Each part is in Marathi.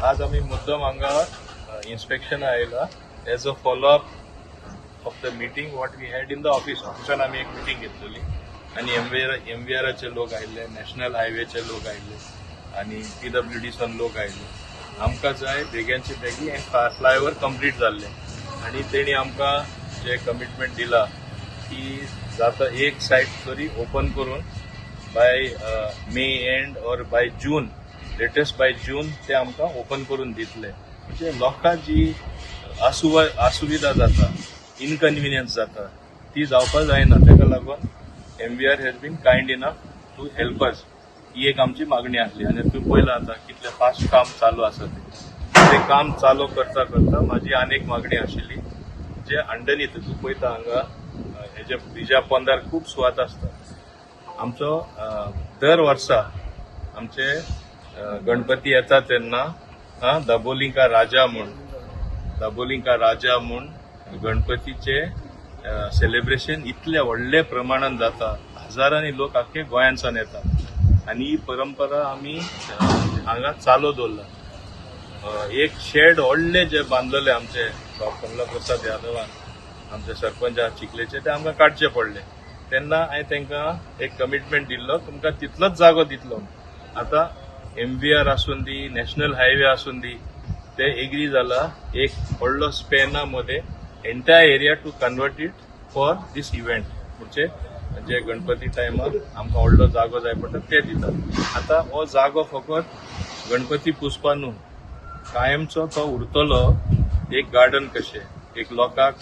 आज आम्ही मुद्दाम हांगा इन्स्पेक्शन आयला as a follow up of the meeting what we had in the office. ऑफिसान आम्ही एक मीटिंग घेतलेली आणि एमव्हीआरचे लोक आयिल्ले, नॅशनल हायवेचे लोक आयिल्ले आणि PWDसान लोक आयिल्ले. आमकां जाय बेग्याचे बेगी हें फ्लायओव्हर कंप्लीट जाल्लें आणि तेणी आमकां जे कमिटमेंट दिला की जाता एक सायड तरी ओपन करून बाय मे एंड और by June, latest by June ते आमकां ओपन करून दितले. म्हणजे लोकांक जी असुविधा जाता, इनकन्विनियन्स जाता ती जावपाक जायना. ताका लागून MVR has been kind enough to help us. ही एक आमची मागणी आसली आणि तुम्ही पळयलां आता कितले फास्ट काम चालू आसा ते काम चालू करता करता माझी अनेक मागणी आशिल्ली जे अंडरनीथ तूं पळयता हांगा हेजे ब्रिजा पोंदार खूब सुवात आसता. आमचो दर वर्सा आमचे गणपती येता तेन्ना दाबोलिंका राजा म्हूण गणपतीचे सेलिब्रेशन इतले व्हडले प्रमाणात जाता. हजारांनी लोक आख्खे गोंयांसान येतात आणि ही परंपरा आमी हांगा चालू दवरला. एक शेड व्हडले जे बांदलेले आमचे कमला प्रसाद यादवान आमचे सरपंच चिखलेचे ते आमकां काडचे पडले. तेन्ना हांवें तांकां एक कमिटमेंट दिल्लो तुमकां तितलोच जागो दितलो. आता MVR आसून दी, नॅशनल हायवे आसून दी, ते एग्री जाला एक व्हडलो स्पॅनामध्ये entire area to convert it for this event. म्हणजे जे गणपती टायमार आमकां व्हडलो जागो जाय पडटा ते दितात. आता हो जागो फकत गणपती पुजपा न्हू, कायमचो तो उरतलो एक गार्डन कशें. एक लोकांक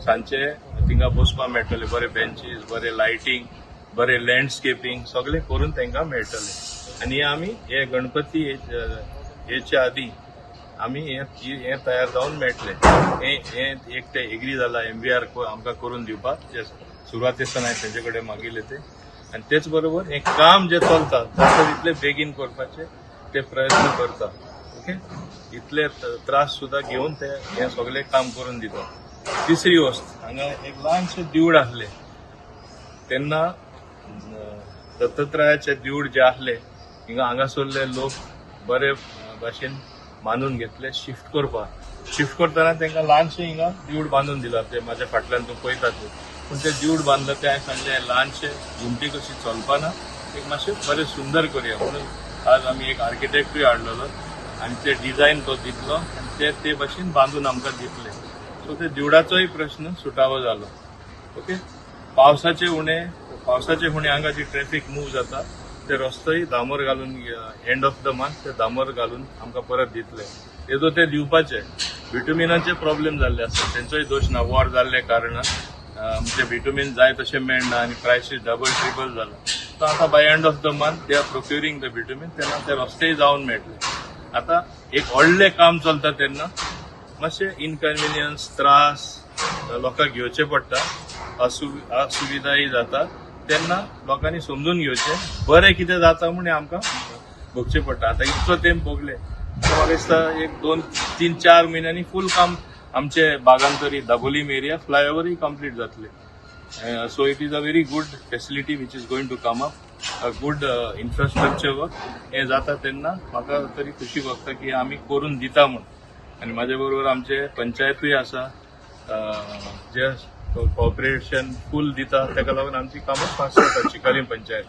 सांजचे थिंगा बसपा मेळटले, बरे बेंचीस, बरे लायटिंग, बरे लँडस्केपिंग सगळे करून तांकां मेळटले. आणि आमी हे गणपती हेच्या आदी आमी हे तयार जावन मेळटले. हे एक ते एग्री जाला MVR आमकां करून दिवपाक. जे सुरवातेसान हांवें तेंचे कडेन मागिल्ले ते आनी तेच बरोबर हे काम जे चलता जाता तितले बेगीन करपाचे ते प्रयत्न करता. ओके, इतले त्रास सुद्धा घेवन ते हे सगळे काम करून दिता. तिसरी वस्त हांगा एक ल्हानशें देवूळ आसलें तेन्ना दत्तात्रयाचे देवूळ जे आसले हांगासरले लोक बरे भाशेन मानून घेतले शिफ्ट करतना तांकां ल्हानशें हिंगा देवूळ बांदून दिला. ते म्हाज्या फाटल्यान तूं पळयता ते पूण ते देवूळ बांदलं ते हांवें सांगलें ल्हानशें घुमटी कशी चलपाना एक मातशें बरें सुंदर करया म्हणून आज आमी एक आर्किटेक्टूय हाडलेलो आनी ते डिझायन तो दितलो आनी ते भाशेन बांदून आमकां दितले. सो ते देवळाचोय प्रश्न सुटावो जालो. ओके, पावसाचे हुणे हांगा जी ट्रॅफिक मूव जाता ते रस्तोय दामोर घालून एंड ऑफ द मंथ ते दामोर घालून आमकां परत दितले. येदो ते दिवपाचे. व्हिटॅमिनाचे प्रॉब्लेम जाल्ले आसता, तेंचोय दोश ना. वॉर जाल्ले कारणान म्हणजे व्हिटॅमिन जाय तशें मेळना आनी प्रायसीस डबल ट्रिबल जाला. सो आतां by end of the month they are procuring the vitamin, तेन्ना ते रस्तेय जावन मेळटले. आता एक व्हडलें काम चलता तेन्ना मातशे इनकन्विनियन्स त्रास लोकांक घेवचे पडटा, असुविधाय जाता. तेन्ना लोकांनी समजून घेवचे, बरें कितें जाता म्हण आमकां भोगचें पडटा. आतां इतलो तेंप भोगले म्हाका दिसता एक 2-3-4 म्हयन्यांनी फूल काम आमचे बागांतरी दाबोलीम एरिया फ्लायओव्हरय कंप्लीट जातले. So it is a very good facility which is going to come up, a good infrastructure work. हे जाता तेन्ना म्हाका तरी खुशी भोगता की आमी करून दिता म्हूण. आनी म्हाजे बरोबर आमचे पंचायतूय आसा जे कॉर्पोरेशन फूल दिता, ताका लागून आमची कामां फास्ट जाता. चिकालीम पंचायत